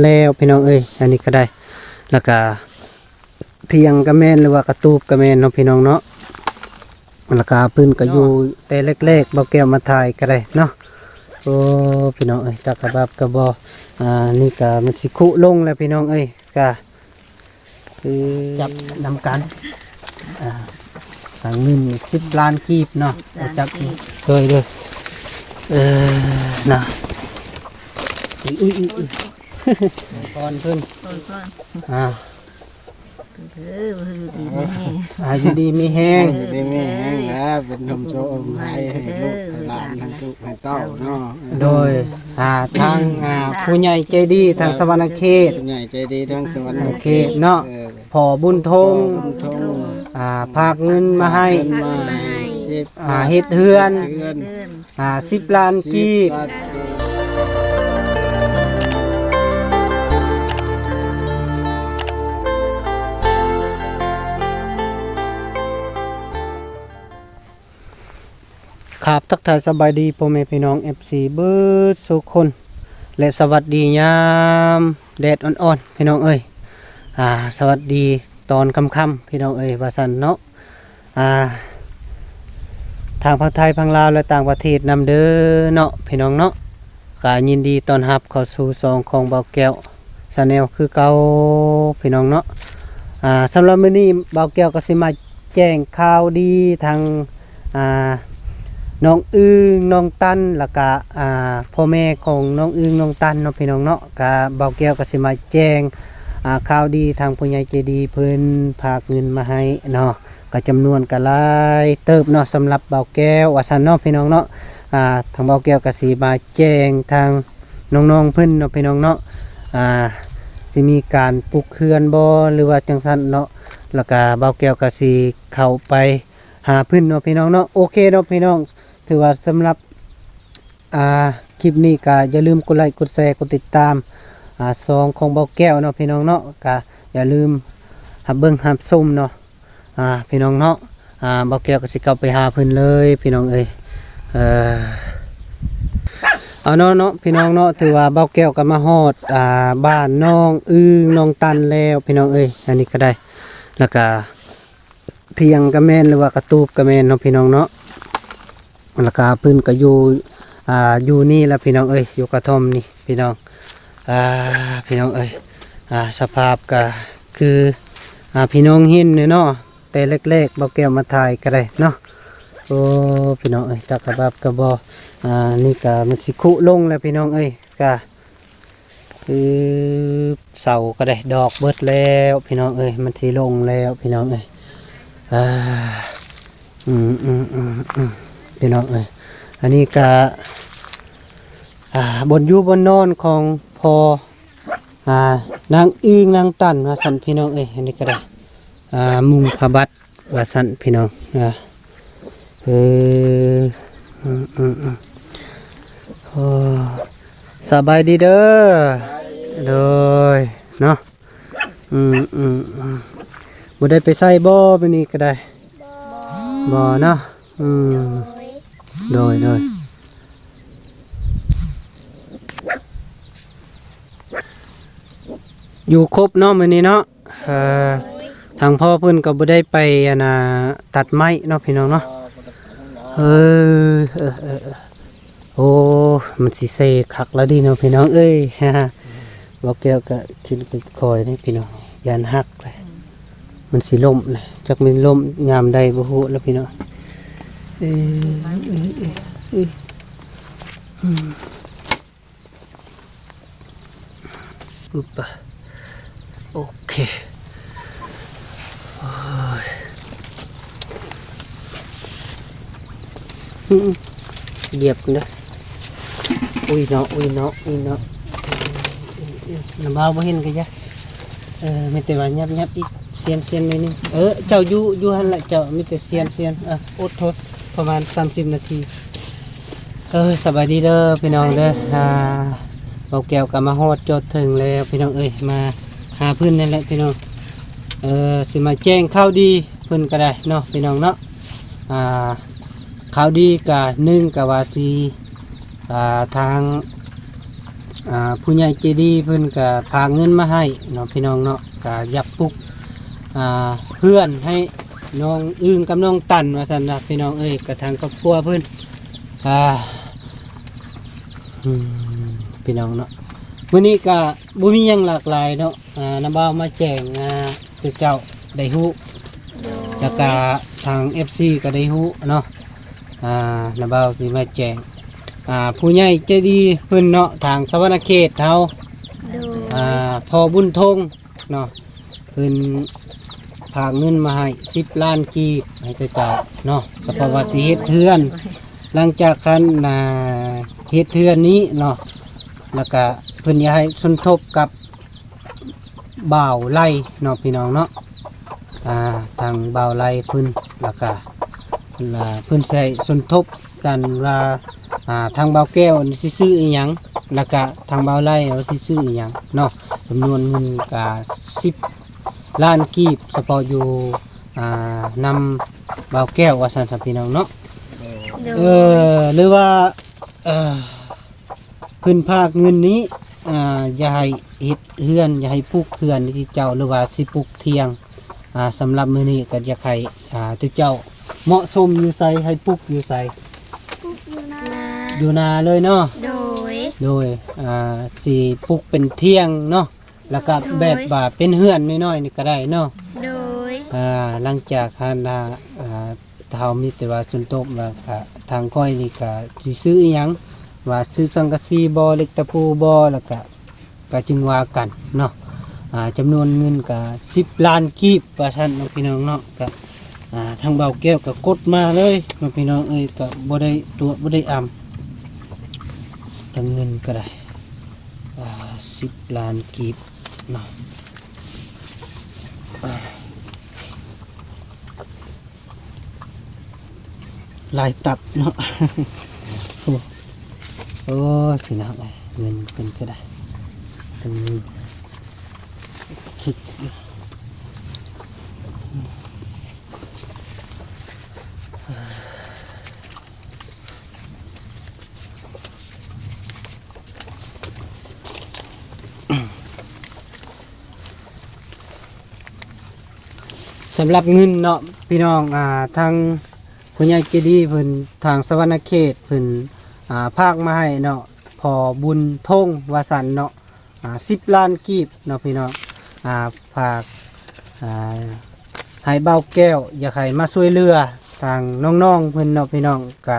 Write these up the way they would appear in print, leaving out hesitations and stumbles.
แล้วพี่น้องเอ้ยอันนี้ก็ได้แล้วก็เพียงกระแมนหรือว่ากระตูบกระแมนเนาะพี่น้องเนาะแล้วก็พื้นก็อยู่แต่เล็กๆเบาแก้วมาถ่ายก็ได้เนาะโอ้พี่น้องเอ้ยจักกระบับกระบอนี่ก็มันสิคุลงแล้วพี่น้องเอ้ยก็คือจับนำกันทางเงิน10 ล้านกีบเนาะจักเคยเลยนะอุ้ยพรเพิ่นอยู่ดีมีแห้งดีมีแห้งแล้วเป็นนมโชมให้ลูกหลานทั้งลูกให้เต้าเนาะโดยทางผู้ใหญ่ใจดีทางสวรรณเขตผู้ใหญ่ใจดีทางสวรรณเขตเนาะพ่อบุญทงภาคเงินมาให้เฮ็ดเฮือน10 ล้านกีบครับทักทายสบายดีพ่อแม่พี่น้อง FC เบิดทุกคนและสวัสดียามแดดอ่อนๆพี่น้องเอ้ยสวัสดีตอนค่ำๆพี่น้องเอ้ยว่าซั่นเนาะทางภาคไทยภาคลาวและต่างประเทศนำเด้อเนาะพี่น้องเนาะก็ยินดีต้อนรับเข้าสู่ซองของเบาแก้วชาแนลคือเก่าพี่น้องเนาะสำหรับมื้อนี้เบาแก้วก็สิมาแจ้งข่าวดีทางน้องอึ้งน้องตันแล้วก็พ่อแม่ของน้องอึ้งน้องตันเนาะพี่น้องเนาะก็เบาแก้วก็สิมาแจ้งข่าวดีทางผู้ใหญ่ใจดีเพิ่นฝากเงินมาให้เนาะก็จำนวนก็หลายเติบเนาะสำหรับเบาแก้วว่าซั่นเนาะพี่น้องเนาะทางเบาแก้วก็สิมาแจ้งทางน้องๆเพิ่นเนาะพี่น้องเนาะสิมีการปลูกเขื่อนบ่หรือว่าจังซั่นเนาะแล้วก็เบาแก้วก็สิเข้าไปหาเพิ่นเนาะพี่น้องเนาะโอเคเนาะพี่น้องถือว่าสำหรับคลิปนี้ก็อย่าลืมกดไลค์กดแชร์กดติดตามซองของเบาแก้วเนาะพี่น้องเนาะก็อย่าลืมหับเบิ่งหับชมเนาะพี่น้องเนาะเบาแก้วก็สิเข้าไปหาเพิ่นเลยพี่น้องเอ้ยเอาเนาะพี่น้องเนาะถือว่าเบาแก้วก็มาฮอดบ้านน้องอึ้งน้องตันแล้วพี่น้องเอ้ยอันนี้ก็ได้แล้วก็เพียงกระแมนหรือว่ากระตูบกระแมนเนาะพี่น้องเนาะแล้วก็พื้นก็อยู่นี่แล้วพี่น้องเอ้ยอยู่กระท่อมนี่พี่น้องพี่น้องเอ้ยสภาพก็คือพี่น้องเห็นเนาะแต่เล็กๆเบาแก้วมาถ่ายก็ได้เนาะโอ้พี่น้องเอ้ยจักกระบับกระบอนี่ก็มันสิคุลงแล้วพี่น้องเอ้ยก็คือเสาก็ได้ดอกเบิดแล้วพี่น้องเอ้ยมันสิลงแล้วพี่น้องเอ้ยพี่น้องเอ้ยอันนี้ก็บนอยู่บนนอนของพอนางอึ้งนางตันว่าสันพี่น้องเอ้ยอันนี้ก็ได้มุงพระบัดว่าสันพี่น้องสบายดีเด้อโดยเนาะบ่ได้ไปใส่บ่ไปนี่ก็ได้บ่เนาะโดยอยู่ครบเนาะมื้อนี้เนาะทางพ่อเพิ่นก็บ่ได้ไปตัดไม้เนาะพี่น้องเนาะโอ้มันสิเซคักแล้วดีเนาะพี่น้องเอ้ยบ่แก้วก็คิดคอยนี่พี่น้องยานหักเลยมันสิล่มเลยจักมันล่มยามใดบ่ฮู้แล้วพี่น้องโอเคเหยียบกันนะอุ้ยเนาะน้ำเบาบ่เห็นกันจ้ะไม่แต่ว่ายับอีกเซียนหน่อยนึงเจ้าอยู่หั่นละเจ้ามีแต่เซียนอดทนประมาณ30 นาทีสบายดีเด้อพี่น้องเด้อเบาแก้วก็มาฮอดจอดถึงแล้วพี่น้องเอ้ยมาหาเพิ่นนั่นแหละพี่น้องสิมาแจ้งข่าวดีเพิ่นก็ได้เนาะพี่น้องเนาะข่าวดีก็1ก็ว่าสิทาง ผู้ใหญ่ใจดีเพิ่นก็พาเงินมาให้เนาะพี่น้องเนาะก็อยากปลุกเพื่อนให้น้องอึ้งกับน้องตันว่าซั่นนะพี่น้องเอ้ยกระทางครอบครัวเพิ่นพี่น้องเนาะมื้อนี้ก็บ่มีหยังหลากหลายเนาะน้าบ่าวมาแจ้งเจ้าได้ฮู้แล้วก็ทาง FC ก็ได้ฮู้เนาะน้าบ่าวสิมาแจ้งผู้ใหญ่ใจดีเพิ่นเนาะทางสวรรณเขตเฮาพอบุญทงเนาะเพิ่นพากเงินมาให้10 ล้านกีบให้เจ้าเนาะสภาวะสิเฮ็ดเฮือน หลังจากคันเฮ็ดเฮือนนี้เนาะแล้วก็เพิ่นอยากให้สมทบกับบ่าวไร่เนาะพี่น้องเนาะทางบ่าวไร่เพิ่นแล้วก็เพิ่นใช้สมทบกันว่าทางบ่าวแก้วสิซื้ออีหยังแล้วก็ทางบ่าวไร่ว่าสิซื้ออีหยังเนาะจำนวนเงินก็10 ล้านกีบเฉพาะอยู่นำบ่าวแก้วว่าซั่นพี่น้องเนาะหรือว่าเพิ่นภาคเงินนี้อย่าให้เฮ็ดเฮือนอย่าให้ปลูกเขื่อนที่เจ้าหรือว่าสิปลูกเทียงสำหรับมื้อนี้ก็อยากให้ที่เจ้าเหมาะสมอยู่ไสให้ปลูกอยู่ไสอยู่นาเลยเนาะโดยสิปลูกเป็นเทียงเนาะแล้วก็แบบว่าเป็นเฮือนน้อยๆนี่ก็ได้เนาะโดยหลังจากคันเฮามีแต่ว่าส่วนตกว่าทางค่อยนี่ก็สิซื้ออีหยังว่าซื้อสังกะสีบ่เหล็กตะปูบ่แล้วก็จึงว่ากันเนาะจำนวนเงินก็10 ล้านกีบว่าซั่นเนาะพี่น้องเนาะก็ทางเบาแก้วก็กดมาเลยเนาะพี่น้องเอ้ยก็บ่ได้ตัวบ่ได้อำจำเงินก็ได้10 ล้านกีบเนาะลายตับเนาะ โอ้ยพี่น้องเงินเป็นก็ได้ถึงคิดสำหรับเงินเนาะพี่น้องทางผู้ใหญ่ใจดีเพิ่นทางสวรรณเขตเพิ่นภาคมาให้เนาะพอบุญทงวาสันเนาะ10 ล้านกีบเนาะพี่น้องภาคให้เบาแก้วอยากให้มาช่วยเหลือทางน้องๆเพิ่นเนาะพี่น้องก็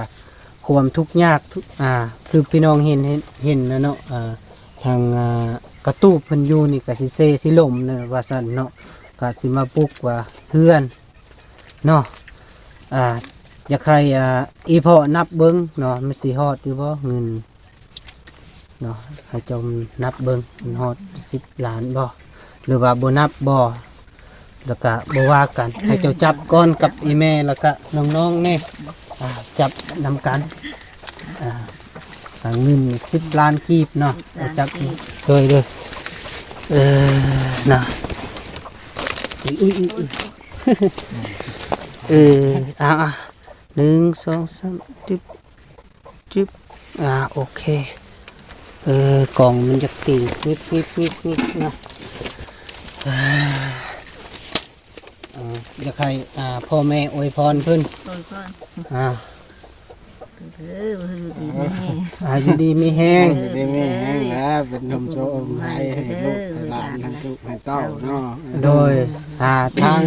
ความทุกข์ยากคือพี่น้องเห็นนะเนาะทางกระตูบเพิ่นอยู่นี่ก็สิเซสิล่มเนาะว่าซั่นเนาะก็สิมาปลุกว่าเฮือนเนาะอยากให้อีพ่อนับเบิ้งเนาะมันสิฮอดอยู่บ่เงินเนาะให้เจ้านับเบิ้งมันฮอด10 ล้านบ่หรือว่าบ่นับบ่แล้วก็บ่ว่ากันให้เจ้าจับก่อนกับอีแม่แล้วก็น้องๆนี่จับนำกันเงิน10 ล้านกีบเนาะจับเลยนะอุ้ย1 2 3จึ๊บโอเคกล่องมันจะติ่งนิดนะอยากให้พ่อแม่อวยพรเพิ่นอยู่ดีมีแห้งแล้วเป็นนมโชมให้ลูกหลานทั้งลูกให้เต้าเนาะโดยทาง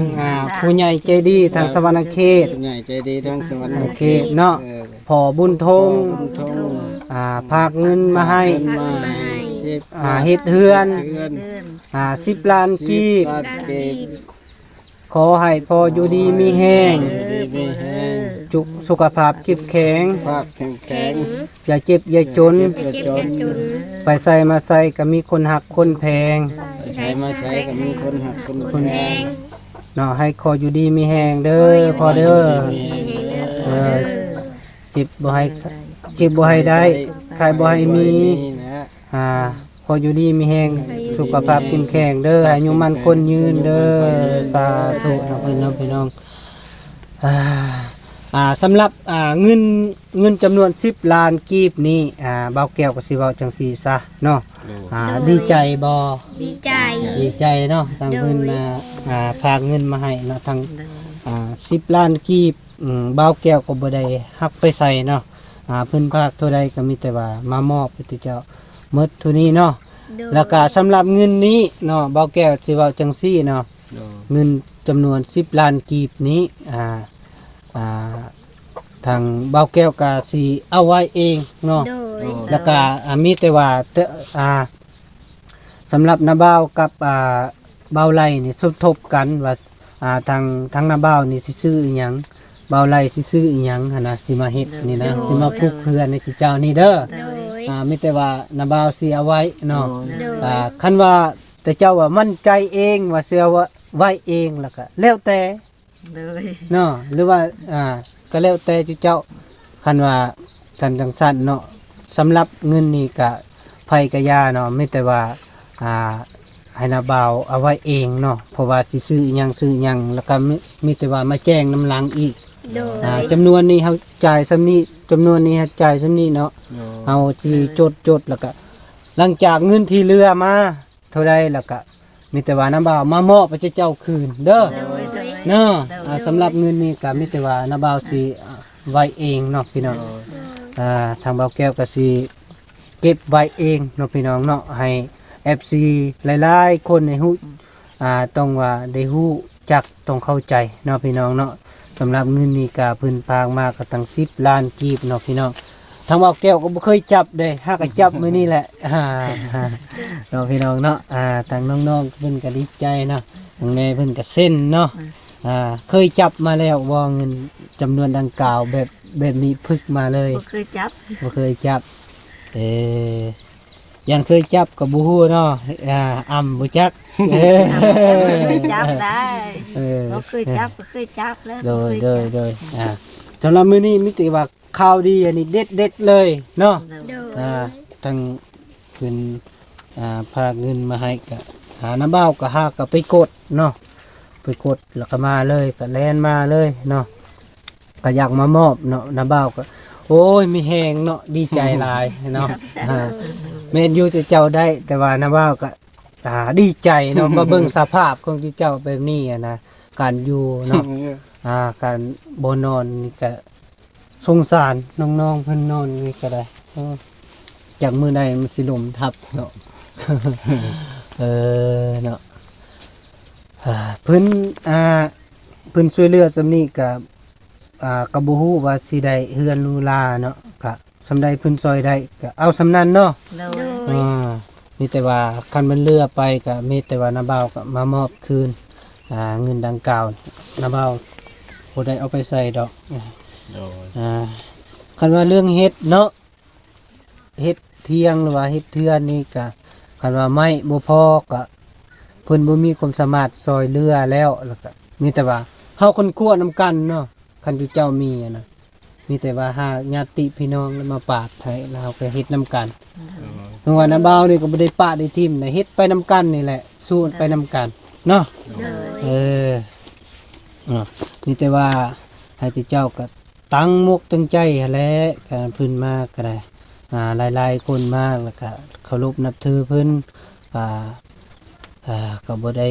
ผู้ใหญ่ใจดีทางสวรรณเขตผู้ใหญ่ใจดีทางสวรรณเขตเนาะพอบุญทงภาคเงินมาให้เฮ็ดเฮือน10 ล้านกีบขอให้พออยู่ดีมีแห้งจุสุขภาพเข้มแข็งอย่าเจ็บอย่าจนไปใส่มาใส่ก็มีคนหักคนแพงใช้มาใส่ก็มีคนหักคนแพงเนาะให้ขออยู่ดีมีแห้งเด้อพอเด้อเจ็บบ่ให้ได้ใครบ่ให้มีขออยู่ดีมีแห้งสุขภาพเข้มแข็งเด้ออายุมั่นคนยืนเด้อสาธุนะพี่น้อง สำหรับเงินจำนวน10ล้านกีบนี้บ่าวแก้วก็สิเว้าจังซี่ซะเนาะดีใจบ่ ดีใจ ดีใจเนาะทางเพิ่นฝากเงินมาให้เนาะทาง10ล้านกีบบ่าวแก้วก็บ่ได้ฮักไปใส่เนาะเพิ่นภาคเท่าใดก็มีแต่ว่ามามอบให้เจ้าหมดเท่านี้เนาะแล้วก็สำหรับเงินนี้เนาะบ่าวแก้วสิเว้าจังซี่เนาะเงินจำนวน10ล้านกีบนี้ทางบ่าวแก้วก็สิเอาไว้เองเนาะ โดย แล้วก็มีแต่ว่าสำหรับนาบ่าวกับบ่าวไร่นี่สมทบกันว่าทางนาบ่าวนี่สิซื้ออีหยังบ่าวไร่สิซื้ออีหยังหั่นน่ะสิมาเฮ็ดนี่นะสิมาปลูกเพื่อนในที่เจ้านี่เด้อ โดย มีแต่ว่านาบ่าวสิเอาไว้เนาะ โดย คันว่าแต่เจ้าว่ามั่นใจเองว่าเสือว่าไว้เองแล้วก็แล้วแต่ เลย เนาะหรือว่าก็แล้วแต่เจ้าคันว่ากันจังซั่นเนาะสำหรับเงินนี่ก็ไผก็ยาเนาะมีแต่ว่าให้นาบ่าวเอาไว้เองเนาะเพราะว่าสิซื้ออิหยังซื้ออิหยังแล้วก็มีแต่ว่ามาแจ้งน้ำหลังอีก โดย จำนวนนี้เฮาจ่ายซำนี้จำนวนนี้เฮาจ่ายซำนี้เนาะเฮาสิจดแล้วก็หลังจากเงินที่เหลือมาเท่าใดแล้วก็มีแต่ว่านาบ่าวมามอบให้เจ้าคืนเด้อ โดย เนาะสำหรับเงินนี่ก็มีแต่ว่านาบ่าวสิไว้เองเนาะพี่น้องทางบ่าวแก้วก็สิเก็บไว้เองเนาะพี่น้องเนาะให้ FC หลายๆคนในฮู้ต้องว่าได้ฮู้จักต้องเข้าใจเนาะพี่น้องเนาะสำหรับเงินนี่ก็เพิ่นพางมาก็ตั้ง10ล้านกีบเนาะพี่น้องทางบ่าวแก้วก็บ่เคยจับเด้หาก็จับมื้อนี้แหละเนาะพี่น้องเนาะทางน้องๆเพิ่นก็ดีใจเนาะทางแม่เพิ่นก็เส้นเนาะเคยจับมาแล้วว่าเงินจำนวนดังกล่าวแบบนี้พึกมาเลย บ่เคยจับ บ่เคยจับยันเคยจับกับบ่ฮู้เนาะบ่จักบ่เคยจับได้ บ่เคยจับก็เคยจับแล้ว โดยสำหรับมื้อนี้มีแต่ว่าข่าวดีอันนี้เด็ดเลยเนาะ โดย ทั้งเพิ่นพาเงินมาให้ก็หาน้ำเบ้าก็หาก็ไปกดเนาะไปกดแล้วก็มาเลยก็แล่นมาเลยเนาะก็อยากมามอบเนาะน้ำเบ้าก็โอ้ยมีแหงเนาะดีใจหลายเนาะแม่นอยู่แต่เจ้าได้แต่ว่าน้ำเบ้าก็ดีใจเนาะ มาเบิ่งสภาพของที่เจ้าแบบนี้นะการอยู่เนาะการบ่นอนนี่ก็สงสารน้องๆเพิ่นนอนนี่ก็ได้จากมื้อใดมันสิลมทับเนาะ เนาะเพิ่นช่วยเหลือสำนี้ก็บ่ฮู้ว่าสิได้เฮือนลูลาเนาะก็สำใดเพิ่นซอยได้ก็เอาสำนั้นเนาะ โด โด ย ย มีแต่ว่าคันมันเรือไปก็มีแต่ว่าน้าบ่าวก็มามอบคืนเงินดังกล่าวน้าบ่าวบ่ได้เอาไปใส่ดอกคันว่าเรื่องเฮ็ดเนาะเฮ็ดเที่ยงหรือว่าเฮ็ดเทือนนี่ก็คันว่าไม่บ่พอก็เพิ่นบ่มีความสามารถซอยเรือแล้วก็มีแต่ว่าเฮาคนคั่วนํกันเนาะคันอยู่เจ้ามีนะมีแต่ว่าหาญาติพี่น้องแล้วมาปาดให้แล้วเราก็เฮ็ดนํกันเพราะว่าน้าบ่าวนี่ก็บ่ได้ปะได้ทิ่มนะเฮ็ดไปนํกันนี่แหละสู้ไปนํกันเนาะ โดย มีแต่ว่าให้เจ้าก็ตั้งมุกตั้งใจหั้นแหละการพื้นมากก็ได้หลายๆคนมากแล้วก็เคารพนับถือเพิ่นก็บ่ได้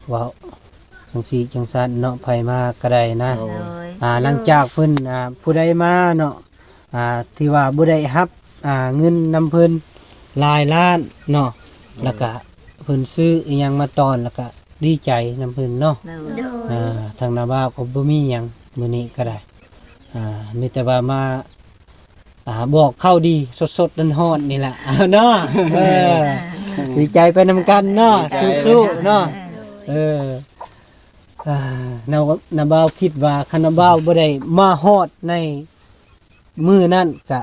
เว้าจังซี่จังซั่นเนาะไผมาก็ได้นะ โดย หลังจากเพิ่นผู้ใดมาเนาะที่ว่าบ่ได้รับเงินนำเพิ่นหลายล้านเนาะแล้วก็เพิ่นซื้ออีหยังมาตอนแล้วก็ดีใจนำเพิ่นเนาะ โด โด ย ย ทางนาบ่าวก็บ่มีหยังมื้อนี้ก็ได้มีแต่ว่ามาบอกเข้าดีสดๆร้อนๆนี่แหละเนาะดีใจไปนำกันเนาะสู้ๆเนาะนาบ่าวคิดว่าคันนาบ่าวบ่ได้มาฮอดในมื้อนั้นก็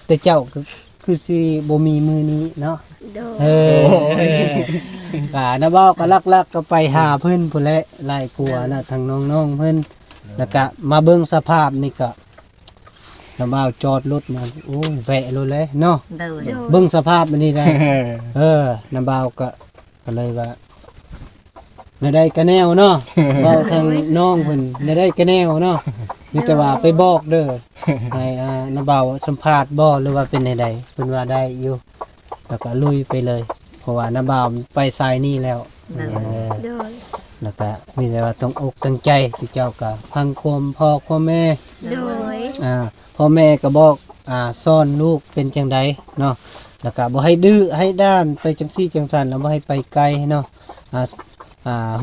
แต่เจ้าก็คือสิบ่มีมื้อนี้เนาะ โดย นาบ่าวก็ลักๆก็ไปหาเพิ่นพุ่นแหละไล่กลัวนะทางน้องๆเพิ่นแล้วก็มาเบิ่งสภาพนี่ก็นาบ่าวจอดรถมาโอ้ยแวะรถเลยเนาะ โดย เบิ่งสภาพมันนี่ได้ นาบ่าวก็เลยว่าในได้กระแนวเนาะ เว้าทางน้องเพิ่นในได้กระแนวเนาะ มีแต่ว่าไปบอกเด้อ ให้น้าเบาสัมภาษณ์บ่หรือว่าเป็นใดๆเพิ่นว่าได้อยู่แล้วก็ลุยไปเลย เพราะว่าน้าเบาไปสายนี้แล้วเออแล้วก็มีแต่ว่าต้องอกตั้งใจที่เจ้าก็ฟังความพ่อความแม่ โดย พ่อแม่ก็บอกสอนลูกเป็นจังไดเนาะแล้วก็บ่ให้ดื้อให้ด้านไปจังซี่จังซั่นแล้วบ่ให้ไปไกลเนาะ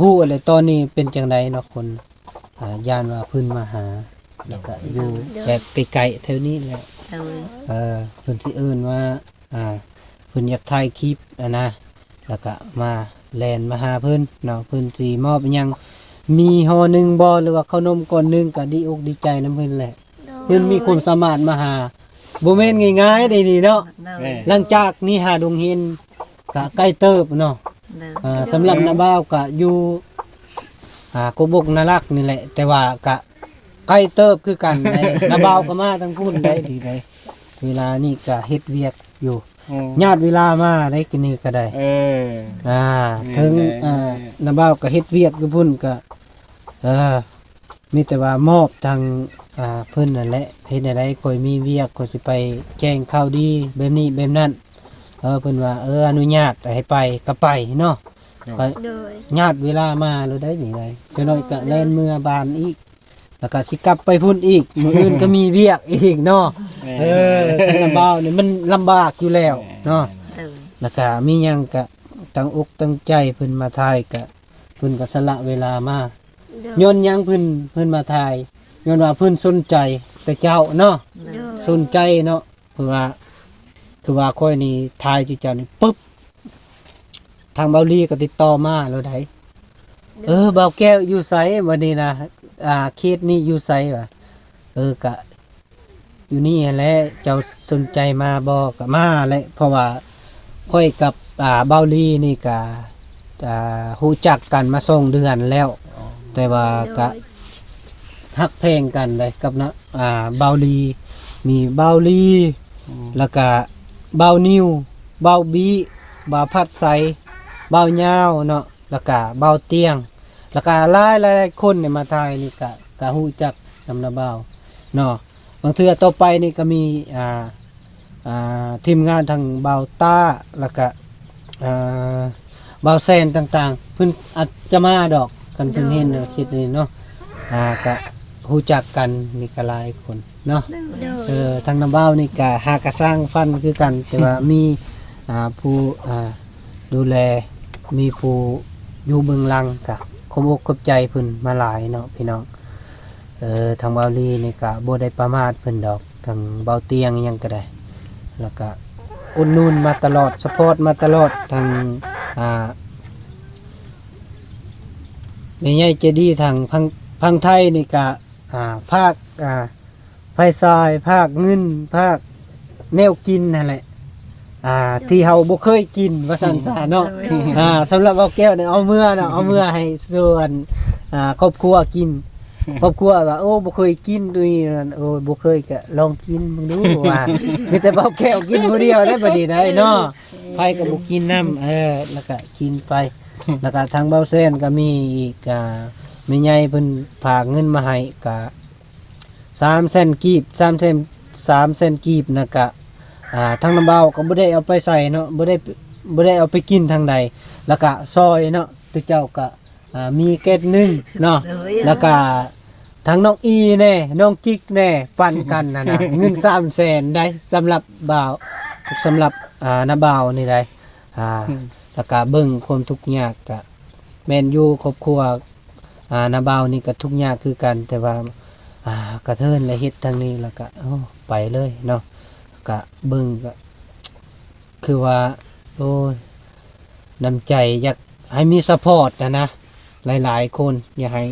ฮู้อะไรตอนนี้เป็นจังไดเนาะคนย่านว่าเพิ่นมาหาแล้วก็อยู่แบบไกลๆแถวนี้แหละ โดย เพิ่นสิเอิ้นว่าเพิ่นอยากถ่ายคลิปนะแล้วก็มาแล่นมาหาเพิ่นเนาะเพิ่นสิมอบอิหยังมีห่อหนึงบ่หรือว่าขนมก้อนหนึงก็ดีอกดีใจนํเพิ่นแหละ เพิ่นมีความสามารถมาหาบ่แม่นง่ายๆได้นี่เนาะ โดย หลังจากนี้หาดงเห็นก็ใกล้เติบเนาะ โดย สำหรับนาบ่าวก็อยู่กบกนารักนี่แหละ แต่ว่าก็ใกล้เติบคือกัน ได้ นาบ่าวก็มาทั้งพุ่นได้ดีได้เวลานี่ก็เฮ็ดเวียกอยู่ญาติเวลามาได้กินนี่ก็ได้ ถึงนาบ่าวก็เฮ็ดเวียกอยู่พุ่นก็มีแต่ว่ามอบทางเพิ่นนั่นแหละเฮ็ดได้ค่อยมีเวียกก็สิไปแจ้งข่าวดีแบบนี้แบบนั้นเพิ่นว่าอนุญาตให้ไปก็ไปเนาะก็ โดย ญาติเวลามาแล้วได้นี่ได้จักหน่อยก็แล่นเมื่อบานอีกแล้วก็สิกลับไปพุ่นอีกมื้ออื่นก็มีเวียกอีกเนาะแต่ลำบากนี่มันลำบากอยู่แล้วเนาะ โดย แล้วก็มีหยังก็ตั้งอกตั้งใจเพิ่นมาถ่ายก็เพิ่นก็สละเวลามา โดย ย้อนหยังเพิ่นมาถ่ายย้อนว่าเพิ่นสนใจแต่เจ้าเนาะ โดย สนใจเนาะคือว่าค่อยนี่ถ่ายอยู่เจ้านี่ปึ๊บทางเบาลีก็ติดต่อมาแล้วได้เบาแก้วอยู่ไสวันนี้นะเขตนี้อยู่ไสวะก็อยู่นี่แหละเจ้าสนใจมาบ่ก็มาแหละเพราะว่าค่อยกับเบาลีนี่ก็ฮู้จักกันมา2เดือนแล้ว แต่ว่าก็ฮักเพลงกันเลยกับนะเบาลีมีเบาลีแล้วก็เบานิวเบาบีเบาพัดใสเบายาวเนาะแล้วก็เบาเตียงแล้วก็หลายคนเนี่ยมาถ่ายนี่ก็ฮู้จักนำนาเบาเนาะบางเทื่อต่อไปนี่ก็มีทีมงานทางเบาต้าแล้วก็เบาแซนต่างๆเพิ่นอาจจะมาดอกกันเพิ่นเห็นคิดนี่เนาะก็ฮู้จักกันนี่ก็หลายคนเนาะ โดย ทางน้ำเบ้านี่ก็หากระสร้างฟันคือกัน แต่ว่ามีผู้ดูแลมีผู้อยู่เบื้องหลังก็ขอบอกขอบใจเพิ่นมาหลายเนาะพี่น้องทางเบาลีนี่ก็บ่ได้ประมาทเพิ่นดอกทางเบาเตียงอิหยังก็ได้ แล้วก็อุดหนุนมาตลอดซัพพอร์ตมาตลอดทางแม่ใหญ่ใจดีทางพังไทยนี่ก็ภาคไฟทรายภาคเงินภาคแนวกินนั่นแหละที่เฮาบ่เคยกินว่าซั่นซะเนาะสำหรับเอาแก้วเนี่ยเอาเมื่อให้ส่วนครอบครัวกิน ครอบครัวว่าโอ้บ่เคยกินด้วยนั่นโอ้บ่เคยก็ลองกินมึงดูว่ามีแต่เบาแก้วกินผู้เดียวได้บัดนี้ได้เนาะไผก็บ่กินน้ำแล้วก็กินไป แล้วก็ทางเบาเส้นก็มีอีกแม่ใหญ่เพิ่นฝากเงินมาให้ก็3 เซนกีบ3 เซนกีบนะก็ทางน้ำเบาก็บ่ได้เอาไปใส่เนาะบ่ได้เอาไปกินทางใดแล้วก็ซอยเนาะตัวเจ้าก็มีเกตหนึงเนาะแล้วก็ทางน้องอีแน่น้องกิ๊กแน่ฟันกันนะ เงิน3 แสนได้สำหรับบ่าวสำหรับน้าบ่าวนี่ได้แล้วก็เบิ่งความทุกข์ยากก็แม่นอยู่ครอบครัวน้าบ่าวนี่ก็ทุกข์ยากคือกันแต่ว่ากระเทินและเฮ็ดทางนี้แล้วก็ไปเลยเนาะก็เบิ่งก็คือว่าโอ้ยน้ำใจอยากให้มีซัพพอร์ตนะหลายๆคนอยากให้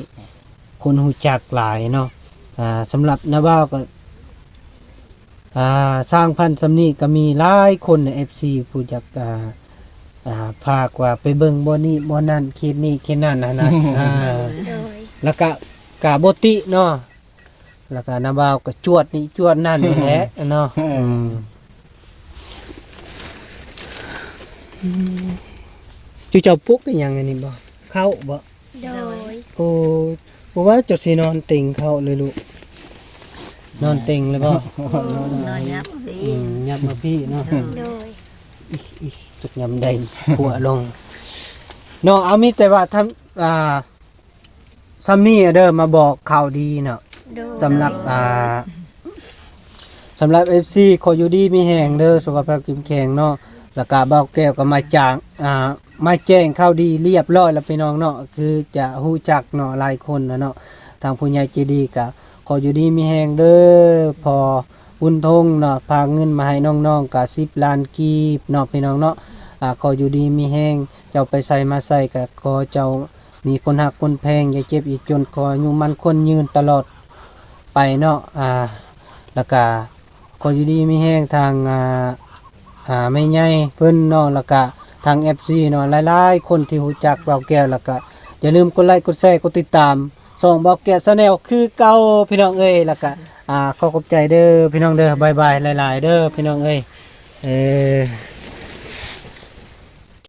คนรู้จักหลายเนาะสำหรับน้าบ่าวก็สร้างพันธุ์สำนี้ก็มีหลายคนใน FC ผู้จักภาคว่าไปเบิ่งบ่นี้บ่นั่นเขตนี้เขตนั้นนะ โดย แล้วก็กาบ่ติเนาะแล้วก็น้าบ่าวก็จวดนี่จวดนั่นแหละเนาะจุเจ้าปลุกได้หยังอันนี้บ่เข้าบ่ โดย โอ้บ่ว่าจะสินอนติ่งเข้าเลยลูก นอนเต็งเลยบ่ นอนยับสิ ยับมาพี่เนาะ โดย จุกยำได้หัวลงเนาะเอามีแต่ว่าทำซัมนี่เด้อมาบอกข่าวดีเนาะ โดย สำหรับสำหรับ FC ขออยู่ดีมีแหงเด้อสุขภาพเข้มแข็งเนาะแล้วก็เบาแก้วก็มาจางมาแจ้งข่าวดีเรียบร้อยแล้วพี่น้องเนาะคือจะฮู้จักเนาะหลายคนนะเนาะทางผู้ใหญ่ใจดีก็ขออยู่ดีมีแหงเด้อพอบุญทงเนาะพาเงินมาให้น้องๆก็10 ล้านกีบเนาะพี่น้องเนาะขออยู่ดีมีแหงเจ้าไปใส่มาใส่ก็ขอเจ้ามีคนหักคนแพงอย่าเจ็บอีกจนขออยู่มันคนยืนตลอดไปเนาะแล้วก็ขออยู่ดีมีแห้งทางไม่ใหญ่เพิ่นเนาะแล้วก็ทาง FC เนาะหลายๆคนที่รู้จักเบาแก้วแล้วก็อย่าลืมกดไลค์กดแชร์กดติดตามส่องเบาแก้ว Channel คือเก่าพี่น้องเอ้ยแล้วก็ขอขอบใจเด้อพี่น้องเด้อบ๊ายบายหลายๆเด้อพี่น้องเอ้ย